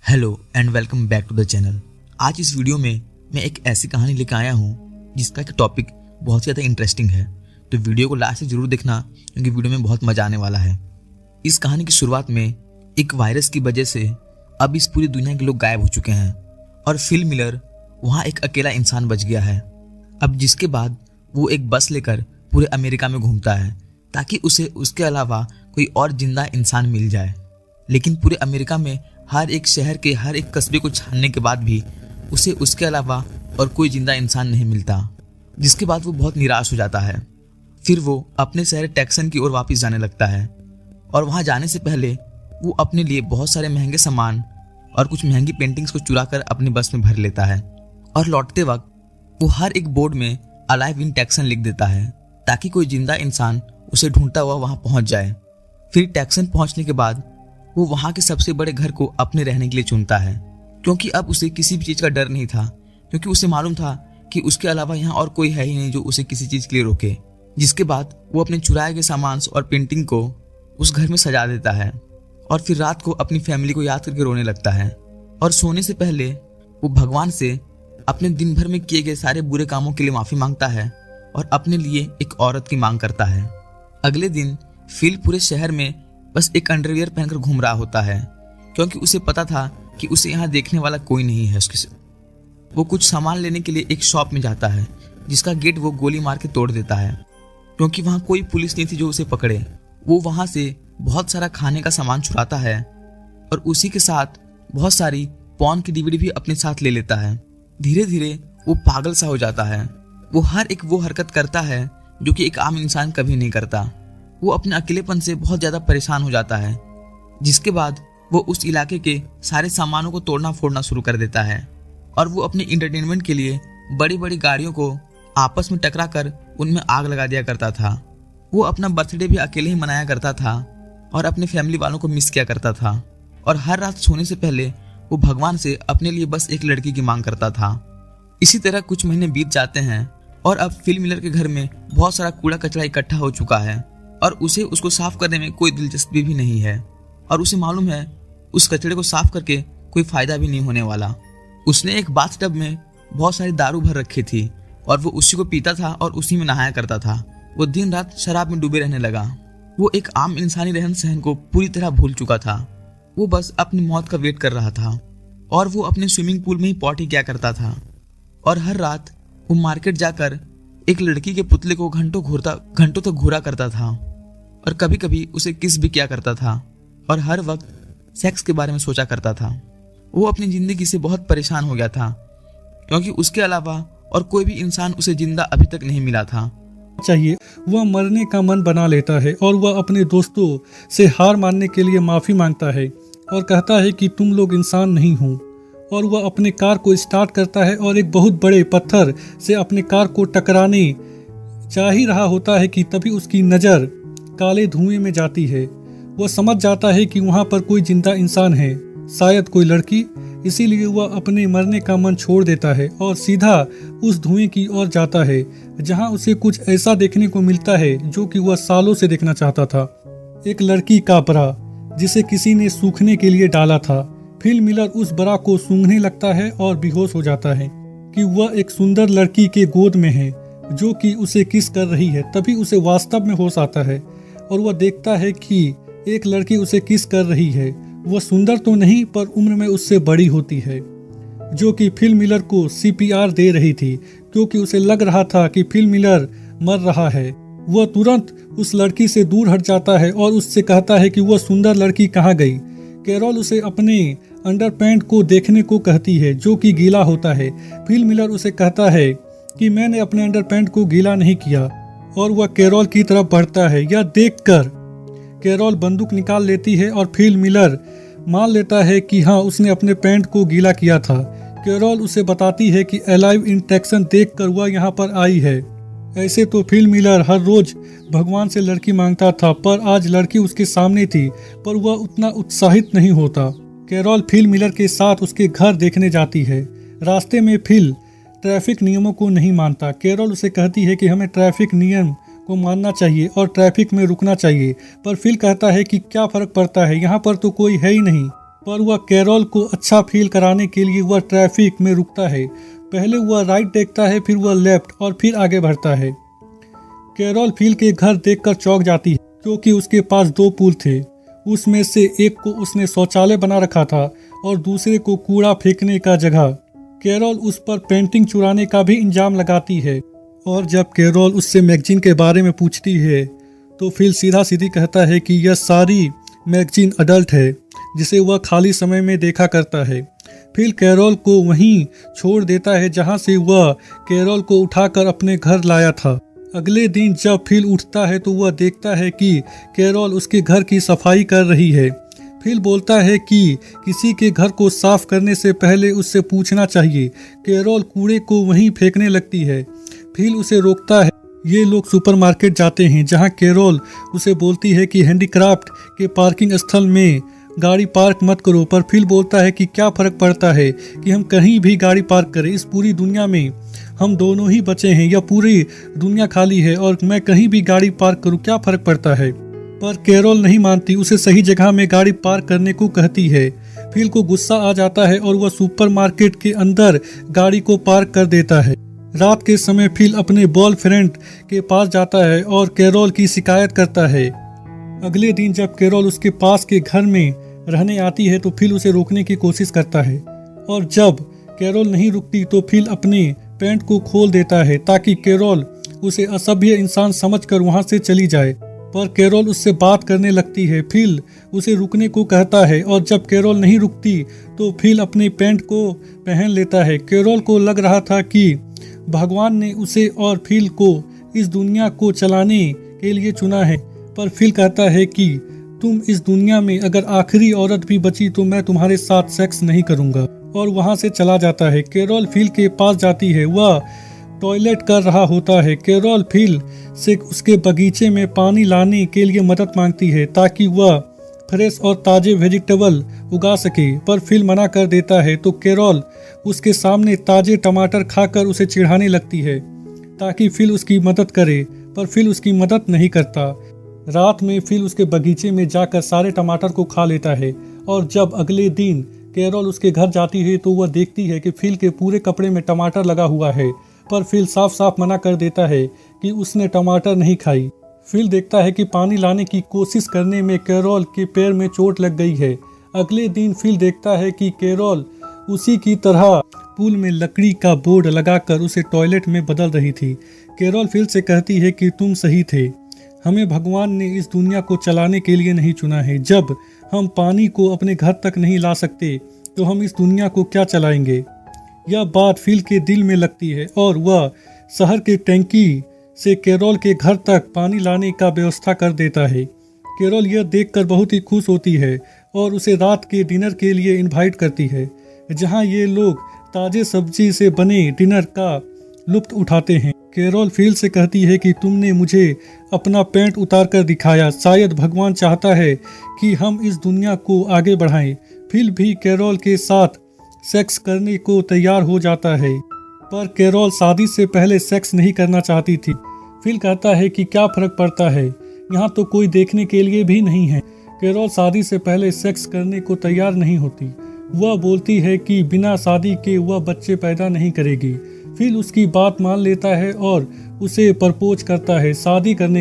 Hello and welcome back to the channel. आज इस video में मैं एक ऐसी कहानी लेकर आया हूँ जिसका एक टॉपिक बहुत ज़्यादा इंटरेस्टिंग है, तो वीडियो को लास्ट से जरूर देखना क्योंकि वीडियो में बहुत मजा आने वाला है। इस कहानी की शुरुआत में एक वायरस की वजह से अब इस पूरी दुनिया के लोग गायब हो चुके हैं और फिल मिलर वहाँ एक अकेला इंसान बच गया है। अब जिसके बाद वो एक बस लेकर पूरे अमेरिका में घूमता है ताकि उसे उसके अलावा कोई और जिंदा इंसान मिल जाए। लेकिन पूरे अमेरिका में हर एक शहर के हर एक कस्बे को छानने के बाद भी उसे उसके अलावा और कोई जिंदा इंसान नहीं मिलता, जिसके बाद वो बहुत निराश हो जाता है। फिर वो अपने शहर टेक्सन की ओर वापस जाने लगता है और वहाँ जाने से पहले वो अपने लिए बहुत सारे महंगे सामान और कुछ महंगी पेंटिंग्स को चुरा कर अपनी बस में भर लेता है और लौटते वक्त वो हर एक बोर्ड में अलाइव इन टेक्सन लिख देता है ताकि कोई जिंदा इंसान उसे ढूंढता हुआ वहाँ पहुँच जाए। फिर टेक्सन पहुँचने के बाद वो वहाँ के सबसे बड़े घर को अपने रहने के लिए चुनता है क्योंकि अब उसे किसी भी चीज़ का डर नहीं था, क्योंकि उसे मालूम था कि उसके अलावा यहाँ और कोई है ही नहीं जो उसे किसी चीज़ के लिए रोके। जिसके बाद वो अपने चुराए गए सामान और पेंटिंग को उस घर में सजा देता है और फिर रात को अपनी फैमिली को याद करके रोने लगता है और सोने से पहले वो भगवान से अपने दिन भर में किए गए सारे बुरे कामों के लिए माफ़ी मांगता है और अपने लिए एक औरत की मांग करता है। अगले दिन फिल पूरे शहर में बस एक अंडरवियर पहनकर घूम रहा होता है क्योंकि उसे पता था कि उसे यहाँ देखने वाला कोई नहीं है। वो कुछ सामान लेने के लिए एक शॉप में जाता है जिसका गेट वो गोली मार के तोड़ देता है क्योंकि वहाँ कोई पुलिस नहीं थी जो उसे पकड़े। वो वहाँ से बहुत सारा खाने का सामान चुराता है और उसी के साथ बहुत सारी पॉर्न की डीवीडी भी अपने साथ ले लेता है। धीरे धीरे वो पागल सा हो जाता है। वो हर एक वो हरकत करता है जो कि एक आम इंसान कभी नहीं करता। वो अपने अकेलेपन से बहुत ज़्यादा परेशान हो जाता है, जिसके बाद वो उस इलाके के सारे सामानों को तोड़ना फोड़ना शुरू कर देता है और वो अपने इंटरटेनमेंट के लिए बड़ी बड़ी गाड़ियों को आपस में टकरा कर उनमें आग लगा दिया करता था। वो अपना बर्थडे भी अकेले ही मनाया करता था और अपने फैमिली वालों को मिस किया करता था और हर रात सोने से पहले वो भगवान से अपने लिए बस एक लड़की की मांग करता था। इसी तरह कुछ महीने बीत जाते हैं और अब फिल मिलर के घर में बहुत सारा कूड़ा कचरा इकट्ठा हो चुका है और उसे उसको साफ करने में कोई दिलचस्पी भी नहीं है और उसे मालूम है उस कचरे को साफ करके कोई फायदा भी नहीं होने वाला। उसने एक बाथटब में बहुत सारी दारू भर रखी थी और वो उसी को पीता था और उसी में नहाया करता था। वो दिन रात शराब में डूबे रहने लगा। वो एक आम इंसानी रहन सहन को पूरी तरह भूल चुका था। वो बस अपनी मौत का वेट कर रहा था और वो अपने स्विमिंग पूल में ही पॉटी किया करता था और हर रात वो मार्केट जाकर एक लड़की के पुतले को घंटों तक घूरा करता था और कभी कभी उसे किस भी किया करता था और हर वक्त सेक्स के बारे में सोचा करता था। वो अपनी जिंदगी से बहुत परेशान हो गया था क्योंकि उसके अलावा और कोई भी इंसान उसे जिंदा अभी तक नहीं मिला था। चाहिए वह मरने का मन बना लेता है और वह अपने दोस्तों से हार मानने के लिए माफ़ी मांगता है और कहता है कि तुम लोग इंसान नहीं हो। और वह अपने कार को स्टार्ट करता है और एक बहुत बड़े पत्थर से अपने कार को टकराने जा ही रहा होता है कि तभी उसकी नज़र काले धुएं में जाती है। वह समझ जाता है कि वहाँ पर कोई जिंदा इंसान है, शायद कोई लड़की। इसीलिए वह अपने मरने का मन छोड़ देता है और सीधा उस धुएं की ओर जाता है जहाँ उसे कुछ ऐसा देखने को मिलता है जो कि वह सालों से देखना चाहता था। एक लड़की का बरा जिसे किसी ने सूखने के लिए डाला था। फिल मिलर उस बरा को सूंघने लगता है और बेहोश हो जाता है कि वह एक सुंदर लड़की के गोद में है जो कि उसे किस कर रही है। तभी उसे वास्तव में होश आता है और वह देखता है कि एक लड़की उसे किस कर रही है। वह सुंदर तो नहीं पर उम्र में उससे बड़ी होती है, जो कि फिल मिलर को CPR दे रही थी क्योंकि उसे लग रहा था कि फिल मिलर मर रहा है। वह तुरंत उस लड़की से दूर हट जाता है और उससे कहता है कि वह सुंदर लड़की कहाँ गई। कैरोल उसे अपने अंडरपैंट को देखने को कहती है जो कि गीला होता है। फिल मिलर उसे कहता है कि मैंने अपने अंडरपैंट को गीला नहीं किया और वह कैरोल की तरफ बढ़ता है। यह देखकर कैरोल बंदूक निकाल लेती है और फिल मिलर मान लेता है कि हाँ उसने अपने पैंट को गीला किया था। कैरोल उसे बताती है कि अलाइव इन टेक्सन देखकर वह यहाँ पर आई है। ऐसे तो फिल मिलर हर रोज भगवान से लड़की मांगता था पर आज लड़की उसके सामने थी पर वह उतना उत्साहित नहीं होता। कैरोल फिल मिलर के साथ उसके घर देखने जाती है। रास्ते में फिल ट्रैफिक नियमों को नहीं मानता। कैरोल उसे कहती है कि हमें ट्रैफिक नियम को मानना चाहिए और ट्रैफिक में रुकना चाहिए, पर फिल कहता है कि क्या फ़र्क पड़ता है, यहाँ पर तो कोई है ही नहीं। पर वह कैरोल को अच्छा फील कराने के लिए वह ट्रैफिक में रुकता है। पहले वह राइट देखता है, फिर वह लेफ्ट और फिर आगे बढ़ता है। कैरोल फिल के घर देखकर चौंक जाती है क्योंकि उसके पास 2 पूल थे। उसमें से एक को उसने शौचालय बना रखा था और दूसरे को कूड़ा फेंकने का जगह। कैरोल उस पर पेंटिंग चुराने का भी इंजाम लगाती है और जब कैरोल उससे मैगजीन के बारे में पूछती है तो फिल सीधा सीधी कहता है कि यह सारी मैगजीन अडल्ट है जिसे वह खाली समय में देखा करता है। फिल कैरोल को वहीं छोड़ देता है जहां से वह कैरोल को उठाकर अपने घर लाया था। अगले दिन जब फिल उठता है तो वह देखता है कि कैरोल उसके घर की सफाई कर रही है। फिल बोलता है कि किसी के घर को साफ करने से पहले उससे पूछना चाहिए। कैरोल कूड़े को वहीं फेंकने लगती है। फिल उसे रोकता है। ये लोग सुपरमार्केट जाते हैं जहां कैरोल उसे बोलती है कि हैंडीक्राफ्ट के पार्किंग स्थल में गाड़ी पार्क मत करो, पर फिल बोलता है कि क्या फर्क पड़ता है कि हम कहीं भी गाड़ी पार्क करें। इस पूरी दुनिया में हम दोनों ही बचे हैं, या पूरी दुनिया खाली है और मैं कहीं भी गाड़ी पार्क करूं, क्या फर्क पड़ता है। पर कैरोल नहीं मानती, उसे सही जगह में गाड़ी पार्क करने को कहती है। फिल को गुस्सा आ जाता है और वह सुपरमार्केट के अंदर गाड़ी को पार्क कर देता है। रात के समय फिल अपने बॉयफ्रेंड के पास जाता है और कैरोल की शिकायत करता है। अगले दिन जब कैरोल उसके पास के घर में रहने आती है तो फिल उसे रोकने की कोशिश करता है और जब कैरोल नहीं रुकती तो फिल अपने पैंट को खोल देता है ताकि कैरोल उसे असभ्य इंसान समझकर वहां से चली जाए। पर कैरोल उससे बात करने लगती है। फिल उसे रुकने को कहता है और जब कैरोल नहीं रुकती तो फिल अपने पैंट को पहन लेता है। कैरोल को लग रहा था कि भगवान ने उसे और फिल को इस दुनिया को चलाने के लिए चुना है, पर फिल कहता है कि तुम इस दुनिया में अगर आखिरी औरत भी बची तो मैं तुम्हारे साथ सेक्स नहीं करूंगा, और वहां से चला जाता है। कैरोल फिल के पास जाती है। वह टॉयलेट कर रहा होता है। कैरोल फिल से उसके बगीचे में पानी लाने के लिए मदद मांगती है ताकि वह फ्रेश और ताजे वेजिटेबल उगा सके, पर फिल मना कर देता है तो कैरोल उसके सामने ताजे टमाटर खाकर उसे चिढ़ाने लगती है ताकि फिल उसकी मदद करे, पर फिल उसकी मदद नहीं करता। रात में फिल उसके बगीचे में जाकर सारे टमाटर को खा लेता है और जब अगले दिन कैरोल उसके घर जाती है तो वह देखती है कि फिल के पूरे कपड़े में टमाटर लगा हुआ है, पर फिल साफ साफ मना कर देता है कि उसने टमाटर नहीं खाई। फिल देखता है कि पानी लाने की कोशिश करने में कैरोल के पैर में चोट लग गई है। अगले दिन फिल देखता है कि कैरोल उसी की तरह पूल में लकड़ी का बोर्ड लगाकर उसे टॉयलेट में बदल रही थी। कैरोल फिल से कहती है कि तुम सही थे, हमें भगवान ने इस दुनिया को चलाने के लिए नहीं चुना है। जब हम पानी को अपने घर तक नहीं ला सकते तो हम इस दुनिया को क्या चलाएंगे। यह बात फिल के दिल में लगती है और वह शहर के टैंकी से कैरोल के घर तक पानी लाने का व्यवस्था कर देता है। कैरोल यह देखकर बहुत ही खुश होती है और उसे रात के डिनर के लिए इनवाइट करती है, जहां ये लोग ताजे सब्जी से बने डिनर का लुत्फ उठाते हैं। कैरोल फिल से कहती है कि तुमने मुझे अपना पैंट उतार कर दिखाया, शायद भगवान चाहता है कि हम इस दुनिया को आगे बढ़ाएं। फिल भी कैरोल के साथ सेक्स करने को तैयार हो जाता है, पर कैरोल शादी से पहले सेक्स नहीं करना चाहती थी। फिल कहता है कि क्या फर्क पड़ता है, यहाँ तो कोई देखने के लिए भी नहीं है। कैरोल शादी से पहले सेक्स करने को तैयार नहीं होती। वह बोलती है कि बिना शादी के वह बच्चे पैदा नहीं करेगी। फिल उसकी बात मान लेता है और उसे प्रपोज करता है शादी करने